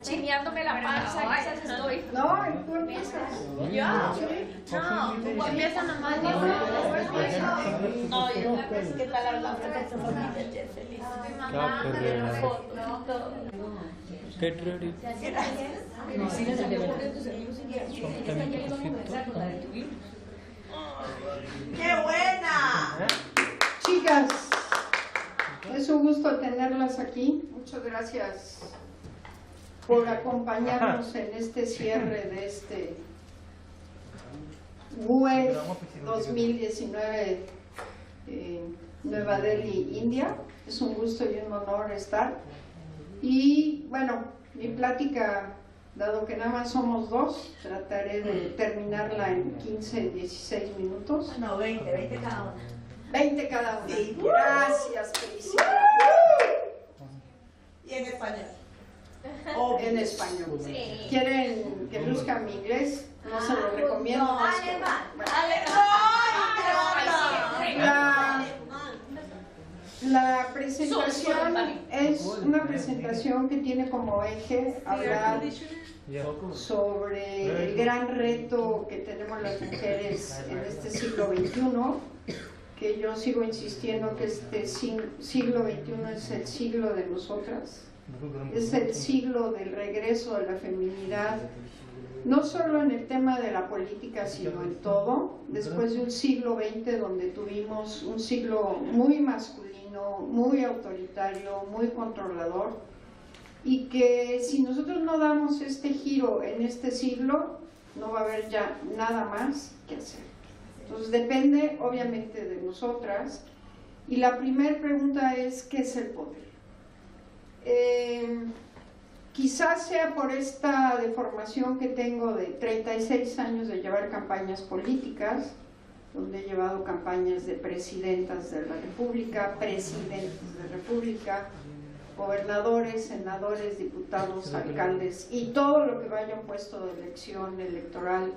chineándome la panza, quizás estoy. No, tú empiezas. ¿Yo? No, tú empiezas nomás. No, yo ¿qué tal la familia? Feliz. Mamá, me una foto. Get ready. ¡Qué buena! Chicas, es un gusto tenerlas aquí. Muchas gracias por acompañarnos en este cierre de este WEF 2019 Nueva Delhi, India. Es un gusto y un honor estar. Y bueno, mi plática, dado que nada más somos dos, trataré de terminarla en 15, 16 minutos. No, 20 cada una. 20 cada una. Sí. Gracias, felicidades. Y en español. En español. Sí. ¿Quieren que luzca mi inglés? No se lo recomiendo. No, es que- alemán. bueno. La presentación es una presentación que tiene como eje hablar sobre el gran reto que tenemos las mujeres en este siglo XXI, que yo sigo insistiendo que este siglo XXI es el siglo de nosotras, es el siglo del regreso de la feminidad, no solo en el tema de la política, sino en todo, después de un siglo XX donde tuvimos un siglo muy masculino, muy autoritario, muy controlador, y que si nosotros no damos este giro en este siglo, no va a haber ya nada más que hacer. Entonces depende obviamente de nosotras, y la primera pregunta es, ¿qué es el poder? Quizás sea por esta deformación que tengo de 36 años de llevar campañas políticas, donde he llevado campañas de presidentas de la República, presidentes de la República, gobernadores, senadores, diputados, alcaldes, y todo lo que vaya a un puesto de elección electoral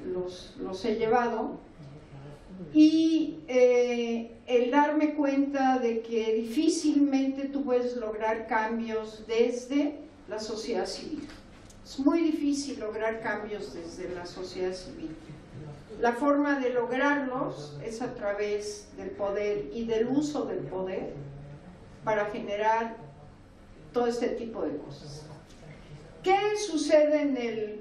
los he llevado. Y el darme cuenta de que difícilmente tú puedes lograr cambios desde la sociedad civil. Es muy difícil lograr cambios desde la sociedad civil. La forma de lograrlos es a través del poder y del uso del poder para generar todo este tipo de cosas. ¿Qué sucede en el...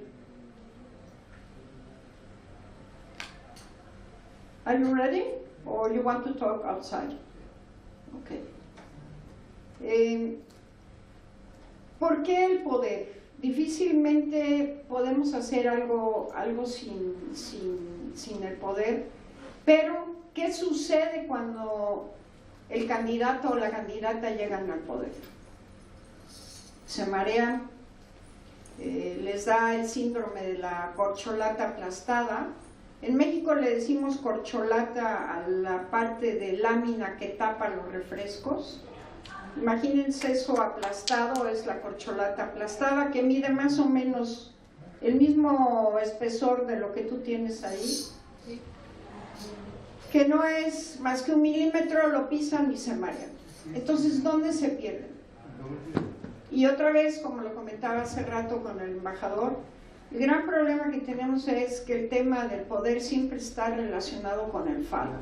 Are you ready? Or you want to talk outside? Okay. ¿Por qué el poder? Difícilmente podemos hacer algo sin el poder, pero ¿qué sucede cuando el candidato o la candidata llegan al poder? Se marean, les da el síndrome de la corcholata aplastada. En México le decimos corcholata a la parte de lámina que tapa los refrescos. Imagínense eso aplastado, es la corcholata aplastada, que mide más o menos el mismo espesor de lo que tú tienes ahí, que no es más que 1 milímetro, lo pisan y se marean. Entonces, ¿dónde se pierden? Y otra vez, como lo comentaba hace rato con el embajador, el gran problema que tenemos es que el tema del poder siempre está relacionado con el falo.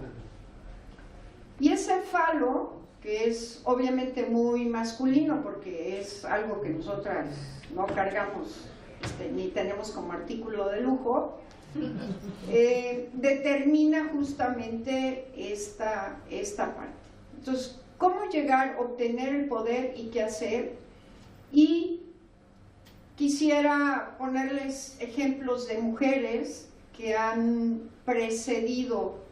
Y ese falo, que es obviamente muy masculino porque es algo que nosotras no cargamos ni tenemos como artículo de lujo, determina justamente esta parte. Entonces, ¿cómo llegar a obtener el poder y qué hacer? Y quisiera ponerles ejemplos de mujeres que han precedido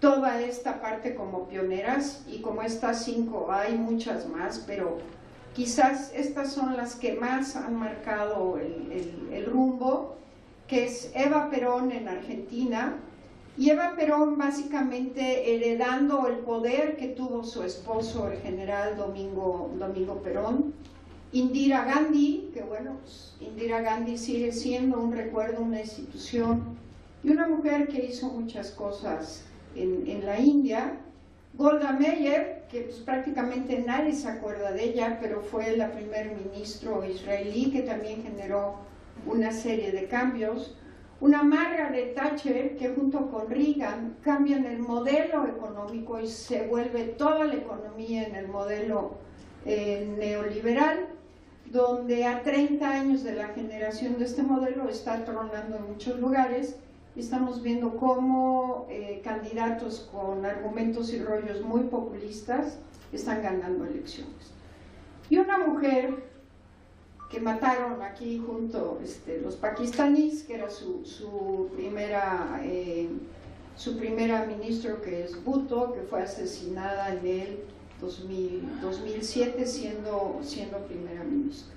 toda esta parte como pioneras, y como estas 5 hay muchas más, pero quizás estas son las que más han marcado el rumbo, que es Eva Perón en Argentina. Y Eva Perón básicamente heredando el poder que tuvo su esposo, el general Domingo Perón. Indira Gandhi, que bueno, pues Indira Gandhi sigue siendo un recuerdo, una institución, y una mujer que hizo muchas cosas en la India, Golda Meir, que pues prácticamente nadie se acuerda de ella, pero fue la primer ministro israelí que también generó una serie de cambios. Una Margaret Thatcher que junto con Reagan cambian el modelo económico y se vuelve toda la economía en el modelo neoliberal, donde a 30 años de la generación de este modelo está tronando en muchos lugares. Estamos viendo cómo candidatos con argumentos y rollos muy populistas están ganando elecciones. Y una mujer que mataron aquí junto los pakistaníes, que era su primera ministro, que es Bhutto, que fue asesinada en el 2007 siendo primera ministra.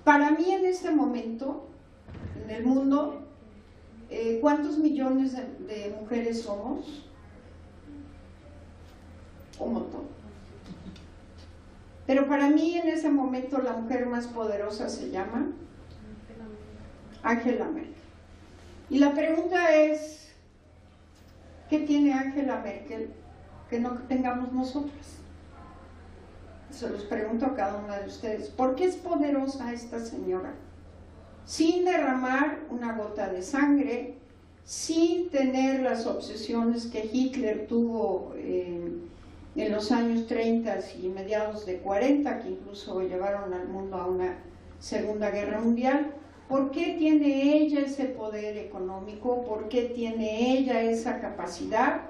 Para mí en este momento, en el mundo, ¿cuántos millones de mujeres somos? Un montón. Pero para mí en ese momento la mujer más poderosa se llama Angela Merkel. Y la pregunta es, ¿qué tiene Angela Merkel que no tengamos nosotras? Se los pregunto a cada una de ustedes. ¿Por qué es poderosa esta señora? Sin derramar una gota de sangre, sin tener las obsesiones que Hitler tuvo en los años 30 y mediados de 40, que incluso llevaron al mundo a una Segunda Guerra Mundial. ¿Por qué tiene ella ese poder económico? ¿Por qué tiene ella esa capacidad?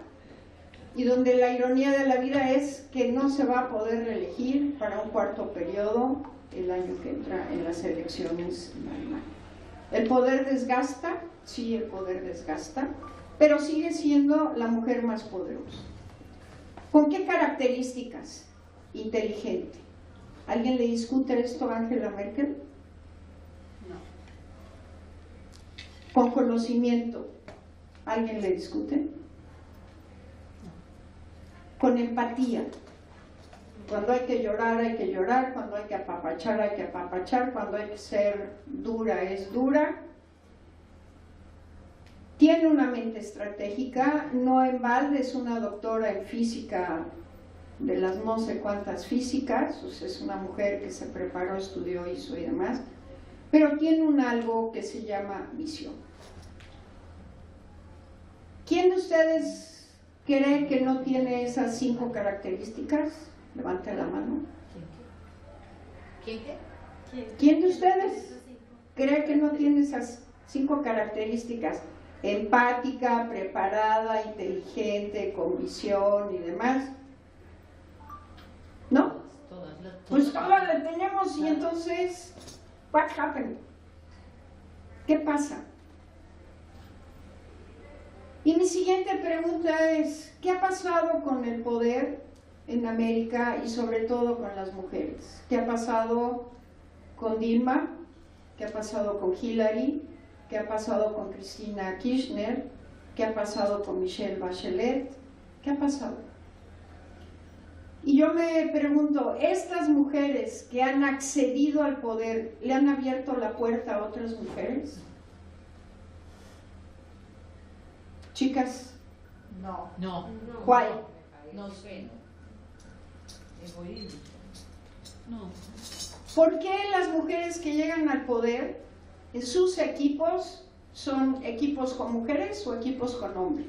Y donde la ironía de la vida es que no se va a poder reelegir para un cuarto periodo el año que entra en las elecciones en Alemania. El poder desgasta, sí, el poder desgasta, pero sigue siendo la mujer más poderosa. ¿Con qué características? Inteligente. ¿Alguien le discute esto a Angela Merkel? No. ¿Con conocimiento? ¿Alguien le discute? No. Con empatía. Cuando hay que llorar, cuando hay que apapachar, cuando hay que ser dura, es dura. Tiene una mente estratégica, no en balde es una doctora en física de las no sé cuántas físicas, o sea, es una mujer que se preparó, estudió, hizo y demás, pero tiene un algo que se llama visión. ¿Quién de ustedes cree que no tiene esas 5 características? Levante la mano. ¿Quién de ustedes cree que no tiene esas 5 características? Empática, preparada, inteligente, con visión y demás. ¿No? Pues todas las tenemos y entonces, what happened? ¿Qué pasa? Y mi siguiente pregunta es, ¿qué ha pasado con el poder en América y sobre todo con las mujeres? ¿Qué ha pasado con Dilma? ¿Qué ha pasado con Hillary? ¿Qué ha pasado con Cristina Kirchner? ¿Qué ha pasado con Michelle Bachelet? ¿Qué ha pasado? Y yo me pregunto, ¿estas mujeres que han accedido al poder le han abierto la puerta a otras mujeres? Chicas. No. No. ¿Cuál? No sé. Egoísmo. No. ¿Por qué las mujeres que llegan al poder en sus equipos son equipos con mujeres o equipos con hombres?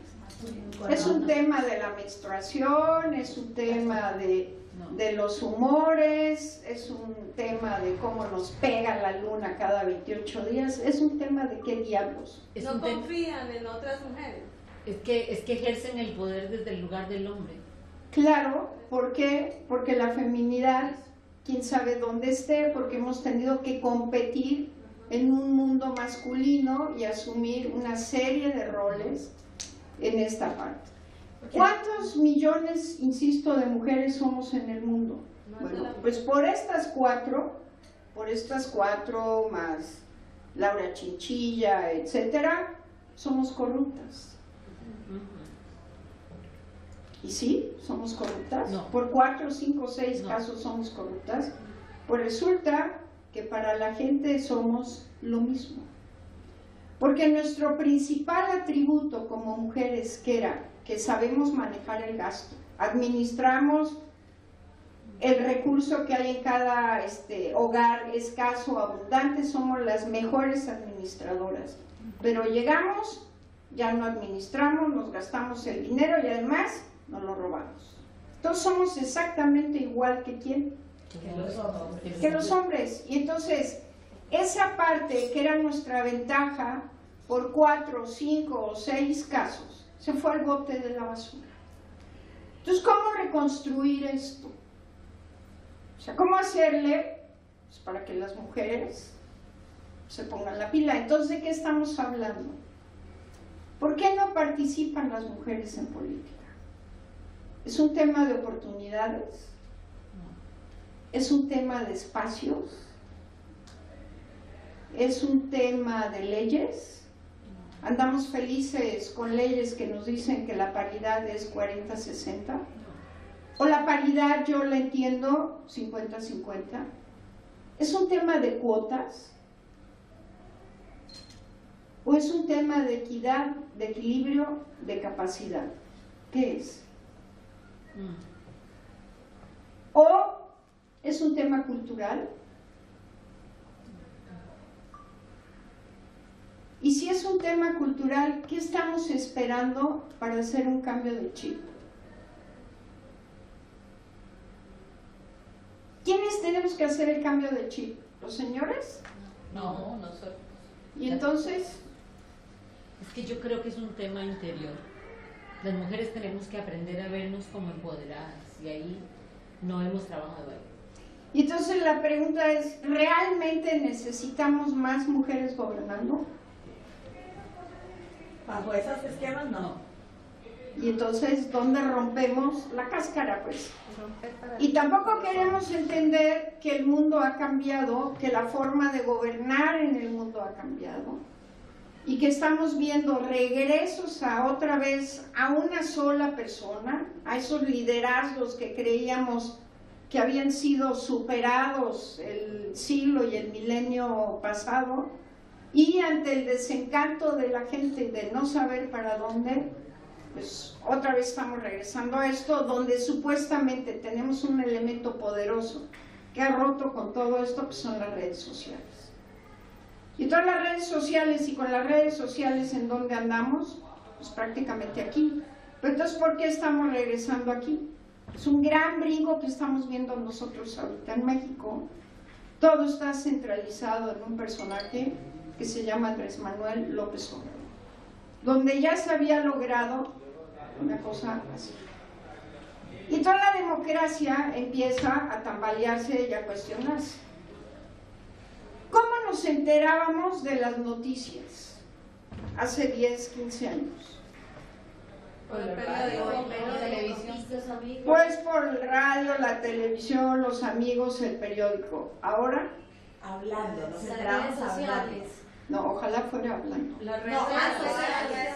Es un tema de la menstruación, es un tema de los humores, es un tema de cómo nos pega la luna cada 28 días, es un tema de qué diablos. No confían en otras mujeres. Es que ejercen el poder desde el lugar del hombre. Claro, ¿por qué? Porque la feminidad, quién sabe dónde esté, porque hemos tenido que competir en un mundo masculino y asumir una serie de roles en esta parte. ¿Cuántos millones, insisto, de mujeres somos en el mundo? Bueno, pues por estas cuatro más Laura Chinchilla, etcétera, somos corruptas. ¿Y sí? ¿Somos corruptas? No. Por 4, 5, 6 No. casos somos corruptas. Pues resulta que para la gente somos lo mismo. Porque nuestro principal atributo como mujeres, que que sabemos manejar el gasto, administramos el recurso que hay en cada hogar escaso o abundante, somos las mejores administradoras. Pero llegamos, ya no administramos, nos gastamos el dinero y además nos lo robamos. Entonces somos exactamente igual que ¿quién? Que los hombres. Y entonces, esa parte que era nuestra ventaja, por 4, 5 o 6 casos, se fue al bote de la basura. Entonces, ¿cómo reconstruir esto? O sea, ¿cómo hacerle pues, para que las mujeres se pongan la pila? Entonces, ¿de qué estamos hablando? ¿Por qué no participan las mujeres en política? ¿Es un tema de oportunidades? ¿Es un tema de espacios? ¿Es un tema de leyes? ¿Andamos felices con leyes que nos dicen que la paridad es 40-60? ¿O la paridad yo la entiendo 50-50? ¿Es un tema de cuotas? ¿O es un tema de equidad, de equilibrio, de capacidad? ¿Qué es? ¿O es un tema cultural? Y si es un tema cultural, ¿qué estamos esperando para hacer un cambio de chip? ¿Quiénes tenemos que hacer el cambio de chip? ¿Los señores? No, nosotros. ¿Y entonces? Es que yo creo que es un tema interior. Las mujeres tenemos que aprender a vernos como empoderadas y ahí no hemos trabajado ahí. Y entonces la pregunta es, ¿realmente necesitamos más mujeres gobernando? Bajo esos esquemas, no. Y entonces, ¿dónde rompemos la cáscara, pues? Y tampoco queremos entender que el mundo ha cambiado, que la forma de gobernar en el mundo ha cambiado, y que estamos viendo regresos a otra vez a una sola persona, a esos liderazgos que creíamos que habían sido superados el siglo y el milenio pasado, y ante el desencanto de la gente de no saber para dónde, pues otra vez estamos regresando a esto, donde supuestamente tenemos un elemento poderoso que ha roto con todo esto, que son las redes sociales. Y todas las redes sociales, y con las redes sociales, ¿en dónde andamos? Pues prácticamente aquí. Pero entonces, ¿por qué estamos regresando aquí? Es un gran brinco que estamos viendo nosotros ahorita en México. Todo está centralizado en un personaje que se llama Andrés Manuel López Obrador, donde ya se había logrado una cosa así. Y toda la democracia empieza a tambalearse y a cuestionarse. ¿Cómo nos enterábamos de las noticias hace 10, 15 años? Por el periódico, la televisión. Pues por el radio, la televisión, los amigos, el periódico. Ahora, Hablando, nos las enteramos redes hablando. sociales. no, ojalá fuera hablando. Las redes No, sociales.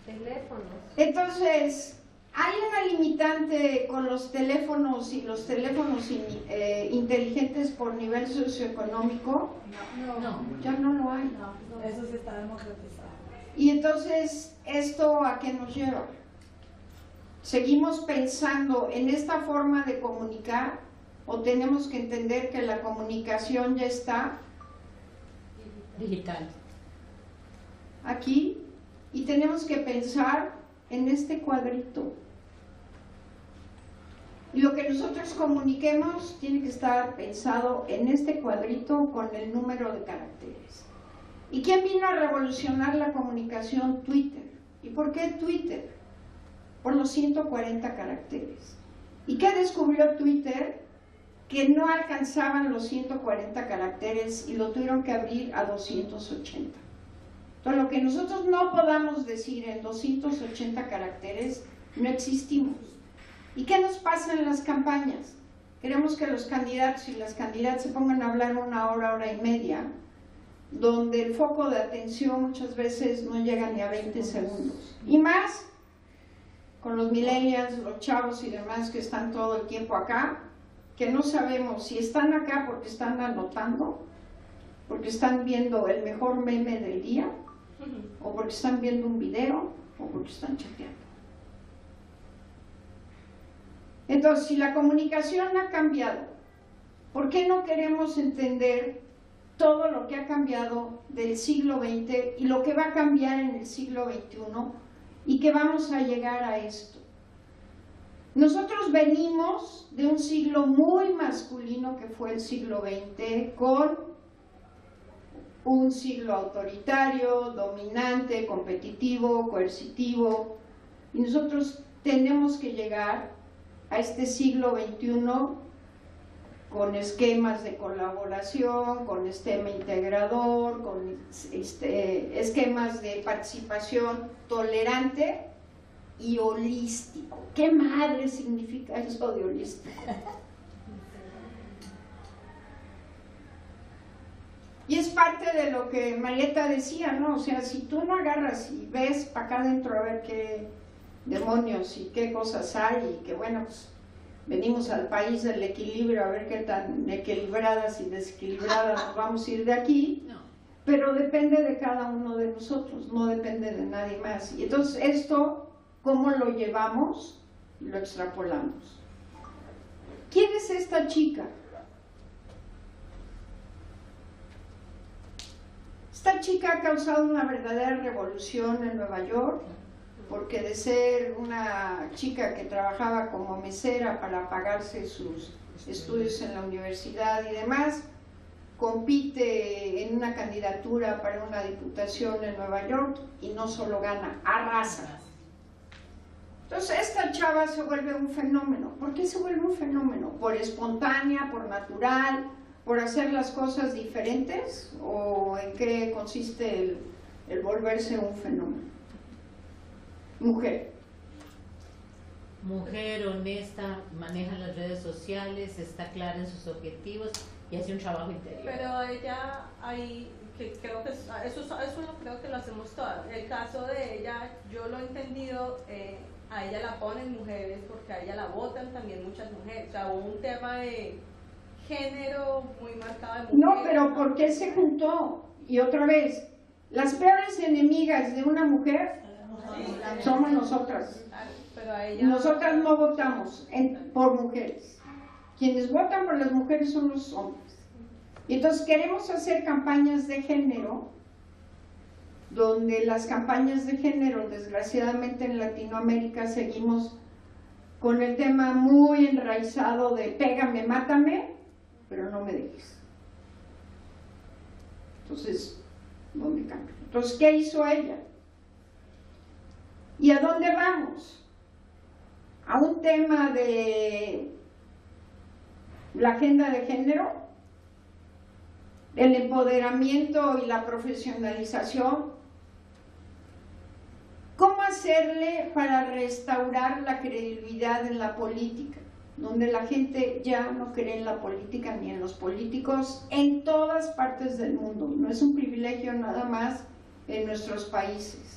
Teléfonos. Entonces, hay una limitante con los teléfonos y los teléfonos inteligentes por nivel socioeconómico. No. Ya no lo hay. Eso sí está democratizado. Y entonces, ¿esto a qué nos lleva? ¿Seguimos pensando en esta forma de comunicar o tenemos que entender que la comunicación ya está Digital. aquí y tenemos que pensar en este cuadrito? Y lo que nosotros comuniquemos tiene que estar pensado en este cuadrito con el número de caracteres. ¿Y quién vino a revolucionar la comunicación? Twitter. ¿Y por qué Twitter? Por los 140 caracteres. ¿Y qué descubrió Twitter? Que no alcanzaban los 140 caracteres y lo tuvieron que abrir a 280. Entonces, lo que nosotros no podamos decir en 280 caracteres, no existimos. ¿Y qué nos pasa en las campañas? Queremos que los candidatos y las candidatas se pongan a hablar 1 hora, hora y media, donde el foco de atención muchas veces no llega ni a 20 segundos. Y más con los millennials, los chavos y demás que están todo el tiempo acá, que no sabemos si están acá porque están anotando, porque están viendo el mejor meme del día, o porque están viendo un video, o porque están chateando. Entonces, si la comunicación ha cambiado, ¿por qué no queremos entender todo lo que ha cambiado del siglo XX y lo que va a cambiar en el siglo XXI y que vamos a llegar a esto? Nosotros venimos de un siglo muy masculino que fue el siglo XX, con un siglo autoritario, dominante, competitivo, coercitivo, y nosotros tenemos que llegar a este siglo XXI con esquemas de colaboración, con esquema integrador, con esquemas de participación tolerante y holístico. ¿Qué madre significa eso de holístico? Y es parte de lo que Marieta decía, ¿no? O sea, si tú no agarras y ves para acá adentro a ver qué demonios y qué cosas hay, y que bueno, pues venimos al país del equilibrio a ver qué tan equilibradas y desequilibradas nos vamos a ir de aquí, pero depende de cada uno de nosotros, no depende de nadie más. Y entonces esto, ¿cómo lo llevamos? Lo extrapolamos. ¿Quién es esta chica? Esta chica ha causado una verdadera revolución en Nueva York, porque de ser una chica que trabajaba como mesera para pagarse sus estudios en la universidad y demás, compite en una candidatura para una diputación en Nueva York y no solo gana, arrasa. Entonces esta chava se vuelve un fenómeno. ¿Por qué se vuelve un fenómeno? ¿Por espontánea, por natural, por hacer las cosas diferentes? ¿O en qué consiste el volverse un fenómeno? Mujer. Mujer honesta, maneja las redes sociales, está clara en sus objetivos y hace un trabajo interior. Pero ella ahí, que creo que eso lo creo que lo hacemos todas. El caso de ella, yo lo he entendido, a ella la ponen mujeres porque a ella la votan también muchas mujeres. O sea, hubo un tema de género muy marcado de mujeres. No, pero ¿por qué se juntó? Y otra vez, las peores enemigas de una mujer somos nosotras. Pero a ella... Nosotras no votamos por mujeres. Quienes votan por las mujeres son los hombres. Y entonces queremos hacer campañas de género, donde las campañas de género, desgraciadamente en Latinoamérica, seguimos con el tema muy enraizado de pégame, mátame, pero no me dejes. Entonces, ¿dónde cambia? Entonces, ¿qué hizo ella? ¿Y a dónde vamos? A un tema de la agenda de género, el empoderamiento y la profesionalización. ¿Cómo hacerle para restaurar la credibilidad en la política? Donde la gente ya no cree en la política ni en los políticos en todas partes del mundo. No es un privilegio nada más en nuestros países.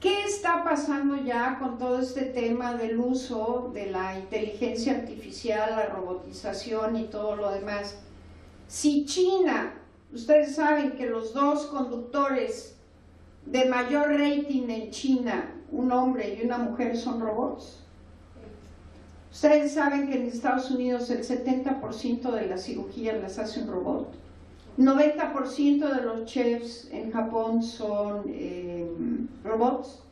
¿Qué está pasando ya con todo este tema del uso de la inteligencia artificial, la robotización y todo lo demás? Si China, ustedes saben que los dos conductores de mayor rating en China, un hombre y una mujer, son robots. Ustedes saben que en Estados Unidos el 70% de las cirugías las hace un robot. 90% de los chefs en Japón son robots.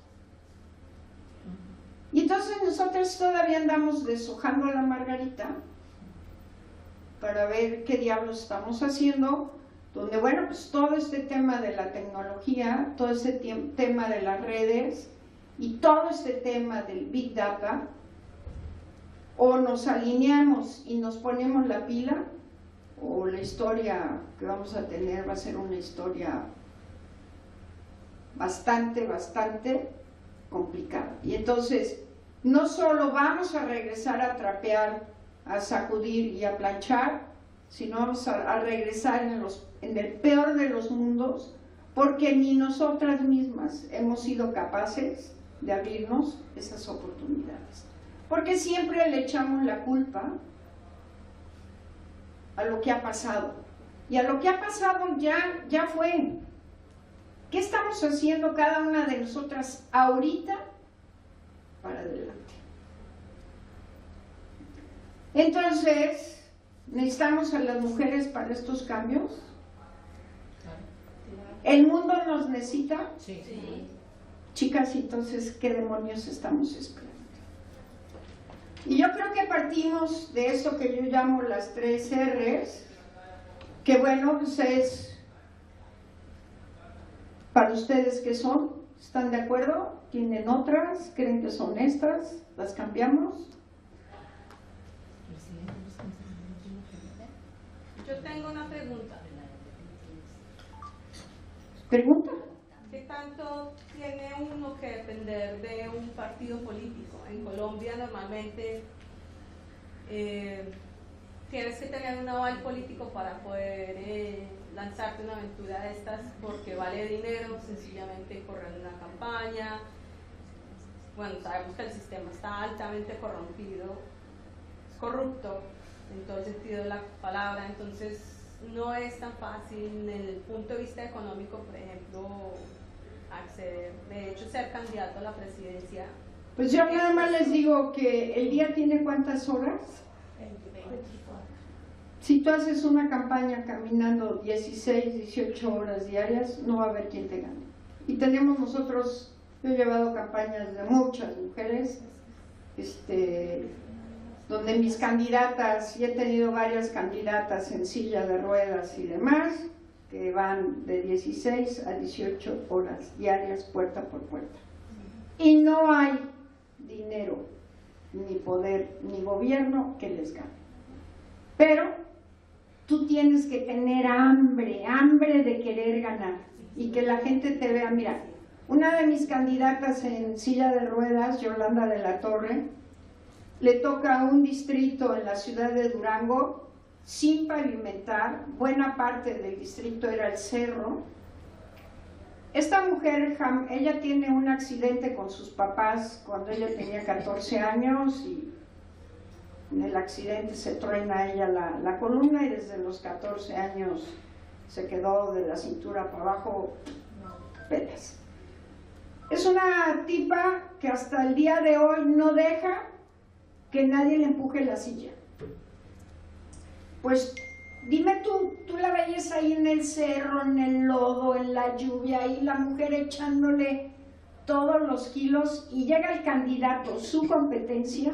Y entonces nosotros todavía andamos deshojando a la margarita para ver qué diablos estamos haciendo, donde bueno, pues todo este tema de la tecnología, todo este tema de las redes y todo este tema del Big Data, o nos alineamos y nos ponemos la pila, o la historia que vamos a tener va a ser una historia bastante complicada. Y entonces, no solo vamos a regresar a trapear, a sacudir y a planchar, sino vamos a regresar en el peor de los mundos, porque ni nosotras mismas hemos sido capaces de abrirnos esas oportunidades. Porque siempre le echamos la culpa a lo que ha pasado. Y a lo que ha pasado ya fue. ¿Qué estamos haciendo cada una de nosotras ahorita para adelante? Entonces, ¿necesitamos a las mujeres para estos cambios? ¿El mundo nos necesita? Sí. Chicas, entonces, ¿qué demonios estamos esperando? Y yo creo que partimos de esto que yo llamo las 3 R's, que bueno, pues es, para ustedes, ¿qué son? ¿Están de acuerdo? ¿Tienen otras? ¿Creen que son estas? ¿Las cambiamos? Yo tengo una pregunta. ¿Pregunta? ¿Qué tanto tiene uno que depender de un partido político? En Colombia normalmente tienes que tener un aval político para poder lanzarte una aventura de estas porque vale dinero, sencillamente correr una campaña. Bueno, sabemos que el sistema está altamente corrompido, es corrupto en todo el sentido de la palabra, entonces no es tan fácil desde el punto de vista económico, por ejemplo, acceder. De hecho, ser candidato a la presidencia. Pues yo nada más les digo que el día tiene ¿cuántas horas? 24. Si tú haces una campaña caminando 16, 18 horas diarias, no va a haber quien te gane. Y tenemos nosotros, yo he llevado campañas de muchas mujeres, donde mis candidatas, y he tenido varias candidatas en silla de ruedas y demás, que van de 16 a 18 horas diarias, puerta por puerta. Y no hay dinero, ni poder, ni gobierno que les gane. Pero tú tienes que tener hambre de querer ganar y que la gente te vea. Mira, una de mis candidatas en silla de ruedas, Yolanda de la Torre, le toca un distrito en la ciudad de Durango sin pavimentar, buena parte del distrito era el cerro. Esta mujer, ella tiene un accidente con sus papás cuando ella tenía 14 años y en el accidente se truena a ella la columna y desde los 14 años se quedó de la cintura para abajo pelas. Es una tipa que hasta el día de hoy no deja que nadie le empuje la silla. Pues dime tú la veías ahí en el cerro, en el lodo, en la lluvia, y la mujer echándole todos los kilos, y llega el candidato, su competencia,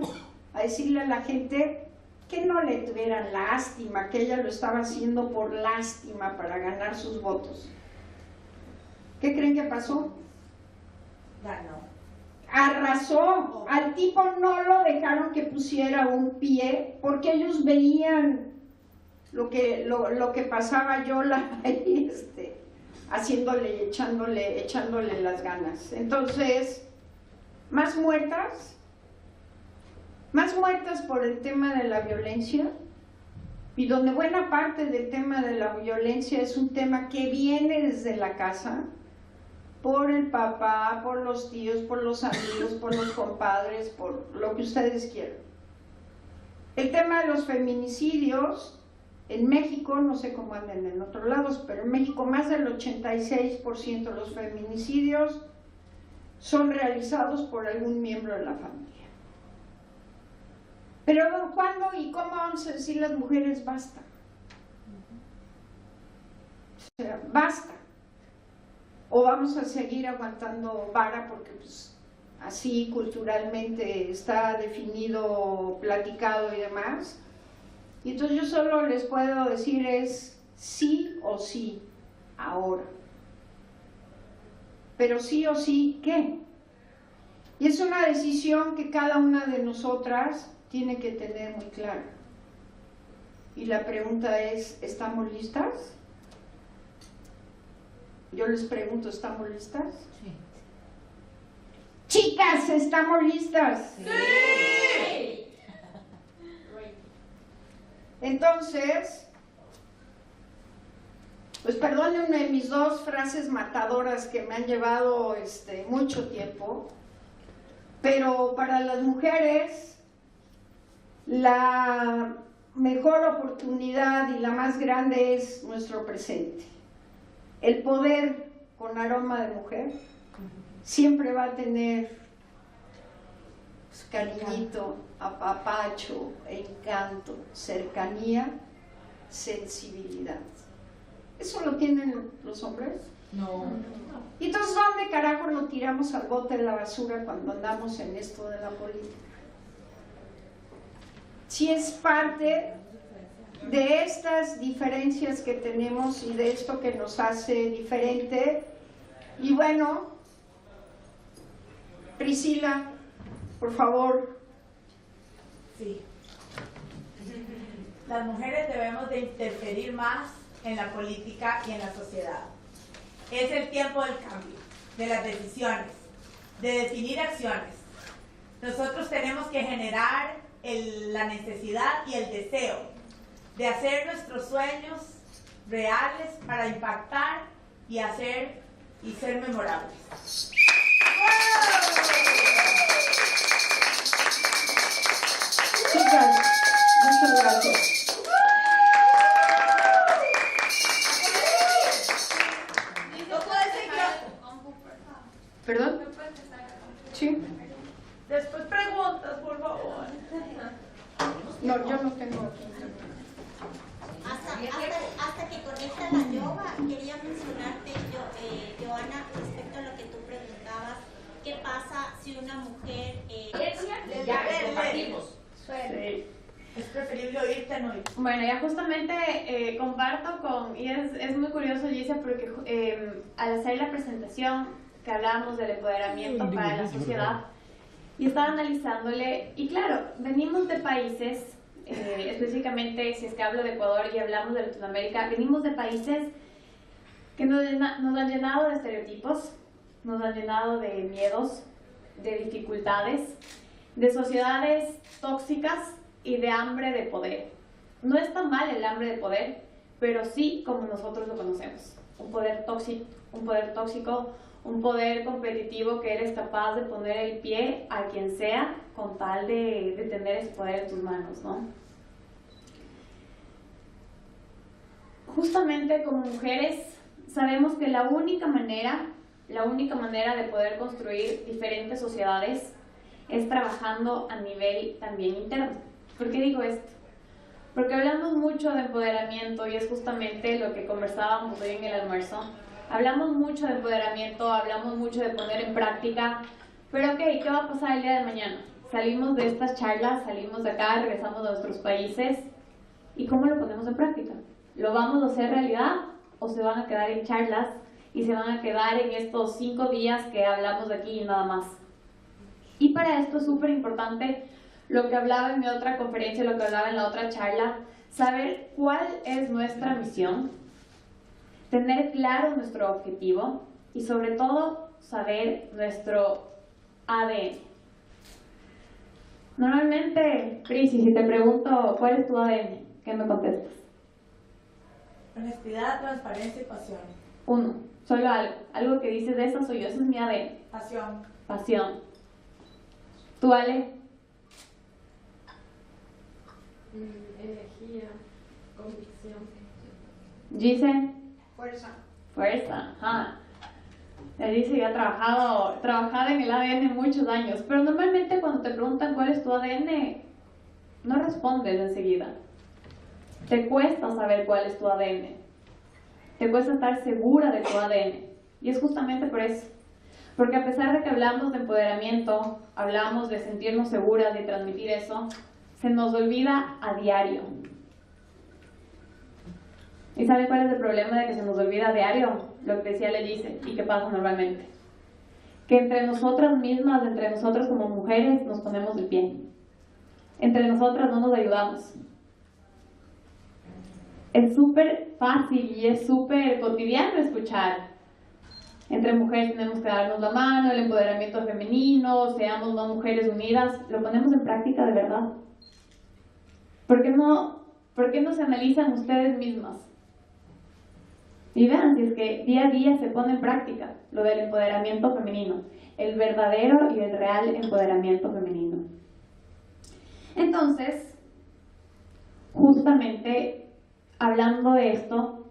a decirle a la gente que no le tuvieran lástima, que ella lo estaba haciendo por lástima para ganar sus votos. ¿Qué creen que pasó? Ganó. Arrasó. Al tipo no lo dejaron que pusiera un pie porque ellos veían lo que pasaba Yola ahí, haciéndole, echándole las ganas. Entonces, más muertas por el tema de la violencia, y donde buena parte del tema de la violencia es un tema que viene desde la casa, por el papá, por los tíos, por los amigos, por los compadres, por lo que ustedes quieran. El tema de los feminicidios, en México, no sé cómo andan en otros lados, pero en México más del 86% de los feminicidios son realizados por algún miembro de la familia. Pero ¿cuándo y cómo vamos a decir las mujeres basta? O sea, basta. O vamos a seguir aguantando vara porque pues, así culturalmente está definido, platicado y demás. Y entonces yo solo les puedo decir es sí o sí, ahora. Pero sí o sí, ¿qué? Y es una decisión que cada una de nosotras tiene que tener muy clara. Y la pregunta es, ¿estamos listas? Yo les pregunto, ¿estamos listas? Sí. Chicas, ¿estamos listas? ¡Sí! Entonces, pues perdónenme mis dos frases matadoras que me han llevado mucho tiempo, pero para las mujeres la mejor oportunidad y la más grande es nuestro presente. El poder con aroma de mujer, siempre va a tener pues, cariñito, apapacho, encanto, cercanía, sensibilidad. ¿Eso lo tienen los hombres? No. ¿Y entonces dónde carajo lo tiramos al bote de la basura cuando andamos en esto de la política? Si es parte de estas diferencias que tenemos y de esto que nos hace diferente. Y bueno, Priscila, por favor. Sí. Las mujeres debemos de interferir más en la política y en la sociedad. Es el tiempo del cambio, de las decisiones, de definir acciones. Nosotros tenemos que generar la necesidad y el deseo de hacer nuestros sueños reales para impactar y ser memorables. Chicas, muchas gracias. ¿No puede seguir? ¿Perdón? Sí. Después preguntas, por favor. No, yo no tengo aquí. Hasta que conecta la yoga, quería mencionarte, Joana, respecto a lo que tú preguntabas, ¿qué pasa si una mujer... Ya compartimos. Sí. Es preferible oírte, no oírte. Bueno, ya justamente comparto y es muy curioso, Gisa, porque al hacer la presentación que hablábamos del empoderamiento para la sociedad, y estaba analizándole, y claro, venimos de países, específicamente si es que hablo de Ecuador y hablamos de Latinoamérica, venimos de países que nos han llenado de estereotipos, nos han llenado de miedos, de dificultades, de sociedades tóxicas y de hambre de poder. No está mal el hambre de poder, pero sí como nosotros lo conocemos. Un poder tóxico, un poder competitivo que eres capaz de poner el pie a quien sea con tal de tener ese poder en tus manos, ¿no? Justamente como mujeres sabemos que la única manera de poder construir diferentes sociedades es trabajando a nivel también interno. ¿Por qué digo esto? Porque hablamos mucho de empoderamiento y es justamente lo que conversábamos hoy en el almuerzo. Hablamos mucho de empoderamiento, hablamos mucho de poner en práctica, pero ok, ¿qué va a pasar el día de mañana? Salimos de estas charlas, salimos de acá, regresamos a nuestros países, ¿y cómo lo ponemos en práctica? ¿Lo vamos a hacer realidad o se van a quedar en charlas y se van a quedar en estos 5 días que hablamos de aquí y nada más? Y para esto es súper importante lo que hablaba en mi otra conferencia, lo que hablaba en la otra charla, saber cuál es nuestra misión, tener claro nuestro objetivo y sobre todo saber nuestro ADN. Normalmente, Prisi, si te pregunto cuál es tu ADN, ¿qué me contestas? Honestidad, transparencia y pasión. Uno, solo algo que dices de eso soy yo, eso es mi ADN. Pasión. Pasión. ¿Tú, Ale? Energía, convicción. Gise. Fuerza. Fuerza, ajá. Él dice que ha trabajado en el ADN muchos años, pero normalmente cuando te preguntan cuál es tu ADN, no respondes enseguida. Te cuesta saber cuál es tu ADN. Te cuesta estar segura de tu ADN. Y es justamente por eso. Porque a pesar de que hablamos de empoderamiento, hablamos de sentirnos seguras, de transmitir eso, se nos olvida a diario. ¿Y saben cuál es el problema de que se nos olvida a diario? Lo que decía le dice, ¿y qué pasa normalmente? Que entre nosotras mismas, entre nosotras como mujeres, nos ponemos el pie. Entre nosotras no nos ayudamos. Es súper fácil y es súper cotidiano escuchar. Entre mujeres tenemos que darnos la mano, el empoderamiento femenino, seamos más mujeres unidas. ¿Lo ponemos en práctica de verdad? ¿Por qué no se analizan ustedes mismas? Y vean si es que día a día se pone en práctica lo del empoderamiento femenino, el verdadero y el real empoderamiento femenino. Entonces, justamente hablando de esto,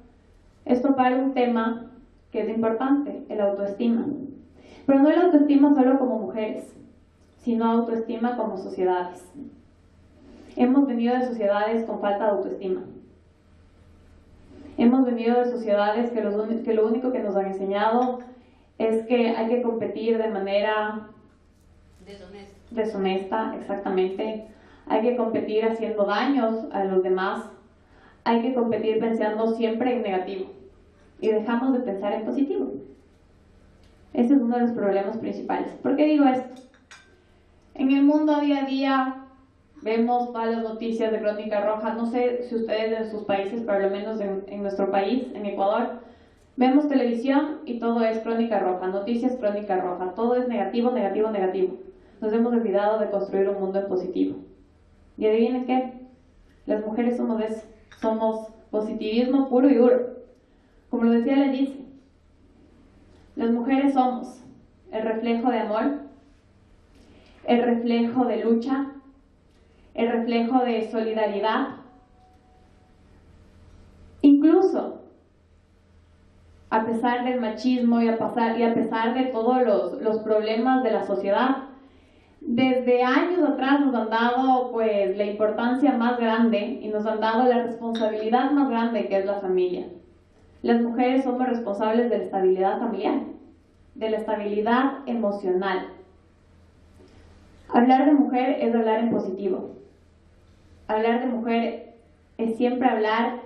es topar un tema que es importante, el autoestima. Pero no el autoestima solo como mujeres, sino autoestima como sociedades. Hemos venido de sociedades con falta de autoestima. Hemos venido de sociedades que lo único que nos han enseñado es que hay que competir de manera deshonesta, exactamente. Hay que competir haciendo daños a los demás. Hay que competir pensando siempre en negativo. Y dejamos de pensar en positivo. Ese es uno de los problemas principales. ¿Por qué digo esto? En el mundo día a día vemos malas noticias de Crónica Roja. No sé si ustedes en sus países, pero al menos en nuestro país, en Ecuador, vemos televisión y todo es Crónica Roja, noticias Crónica Roja. Todo es negativo, negativo, negativo. Nos hemos olvidado de construir un mundo en positivo. ¿Y adivinen qué? Las mujeres somos eso. Somos positivismo puro y duro. Como lo decía Leticia, las mujeres somos el reflejo de amor, el reflejo de lucha, el reflejo de solidaridad. Incluso, a pesar del machismo y a pesar de todos los problemas de la sociedad, desde años atrás nos han dado pues la importancia más grande y nos han dado la responsabilidad más grande que es la familia. Las mujeres somos responsables de la estabilidad familiar, de la estabilidad emocional. Hablar de mujer es hablar en positivo. Hablar de mujer es siempre hablar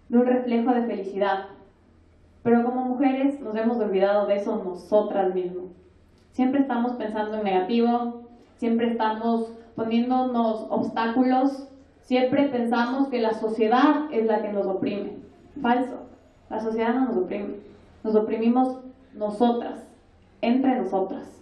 de un reflejo de felicidad. Pero como mujeres nos hemos olvidado de eso nosotras mismas. Siempre estamos pensando en negativo, siempre estamos poniéndonos obstáculos, siempre pensamos que la sociedad es la que nos oprime. Falso. La sociedad no nos oprime, nos oprimimos nosotras, entre nosotras.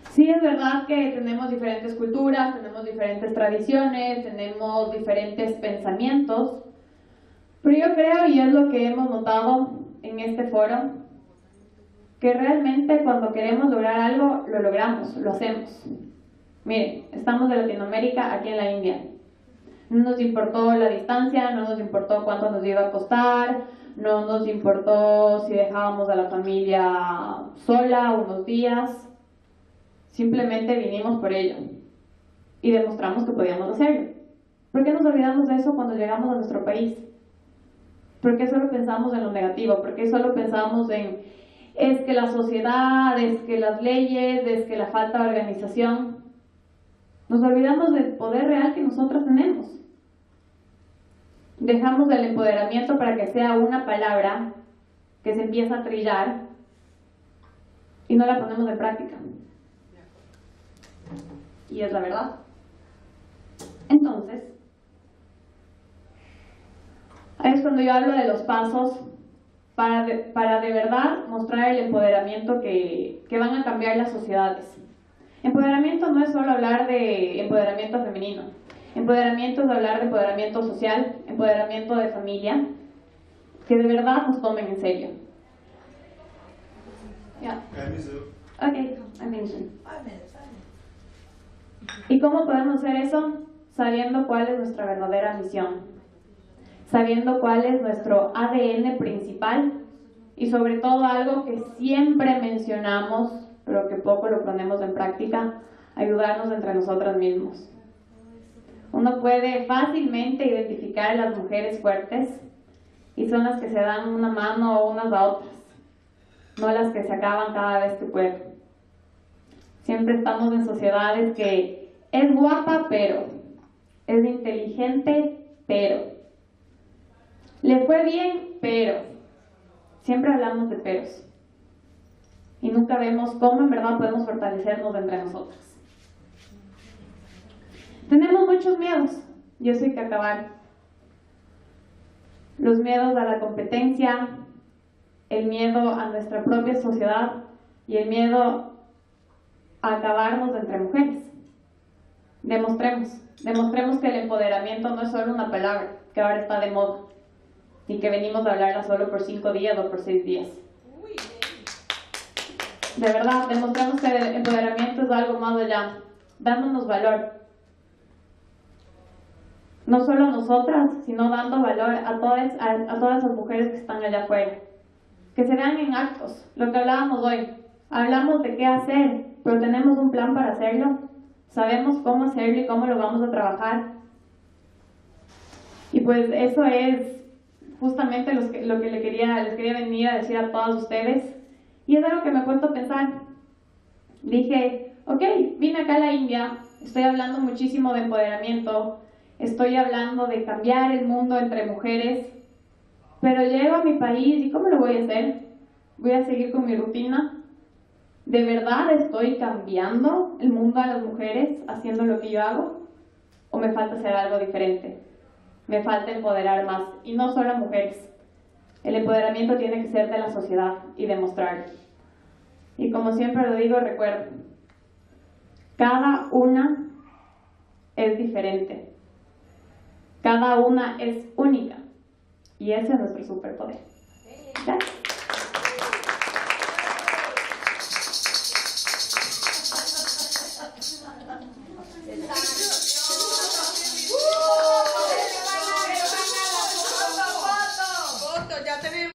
Sí, es verdad que tenemos diferentes culturas, tenemos diferentes tradiciones, tenemos diferentes pensamientos, pero yo creo, y es lo que hemos notado en este foro, que realmente cuando queremos lograr algo, lo logramos, lo hacemos. Miren, estamos de Latinoamérica, aquí en la India. No nos importó la distancia, no nos importó cuánto nos iba a costar, no nos importó si dejábamos a la familia sola unos días. Simplemente vinimos por ello y demostramos que podíamos hacerlo. ¿Por qué nos olvidamos de eso cuando llegamos a nuestro país? ¿Por qué solo pensamos en lo negativo? ¿Por qué solo pensamos en es que la sociedad, es que las leyes, es que la falta de organización? Nos olvidamos del poder real que nosotras tenemos. Dejamos el empoderamiento para que sea una palabra que se empieza a trillar y no la ponemos en práctica. Y es la verdad. Entonces, ahí es cuando yo hablo de los pasos para de verdad mostrar el empoderamiento que van a cambiar las sociedades. Empoderamiento no es solo hablar de empoderamiento femenino. Empoderamiento es hablar de empoderamiento social, empoderamiento de familia, que de verdad nos tomen en serio. Yeah. Okay, I'm finished. ¿Y cómo podemos hacer eso? Sabiendo cuál es nuestra verdadera misión, sabiendo cuál es nuestro ADN principal y sobre todo algo que siempre mencionamos, pero que poco lo ponemos en práctica, ayudarnos entre nosotras mismos. Uno puede fácilmente identificar a las mujeres fuertes y son las que se dan una mano unas a otras, no las que se acaban cada vez que pueden. Siempre estamos en sociedades que es guapa, pero es inteligente, pero le fue bien, pero siempre hablamos de peros y nunca vemos cómo en verdad podemos fortalecernos entre nosotras. Tenemos muchos miedos, y eso hay que acabar. Los miedos a la competencia, el miedo a nuestra propia sociedad y el miedo a acabarnos entre mujeres. Demostremos que el empoderamiento no es solo una palabra que ahora está de moda y que venimos a hablarla solo por 5 días o por 6 días. De verdad, demostremos que el empoderamiento es algo más allá. Dándonos valor. no solo nosotras, sino dando valor a todas las mujeres que están allá afuera. Que se vean en actos, lo que hablábamos hoy. Hablamos de qué hacer, pero tenemos un plan para hacerlo. Sabemos cómo hacerlo y cómo lo vamos a trabajar. Y pues eso es justamente lo que les quería venir a decir a todas ustedes. Y es algo que me he puesto a pensar. Dije, ok, vine acá a la India, estoy hablando muchísimo de empoderamiento, estoy hablando de cambiar el mundo entre mujeres, pero llego a mi país y ¿cómo lo voy a hacer? ¿Voy a seguir con mi rutina? ¿De verdad estoy cambiando el mundo a las mujeres haciendo lo que yo hago? ¿O me falta hacer algo diferente? Me falta empoderar más, y no solo a mujeres. El empoderamiento tiene que ser de la sociedad y demostrarlo. Y como siempre lo digo, recuerden, cada una es diferente. Cada una es única. Y ese es nuestro superpoder. ¿Gracias? Ya tenemos.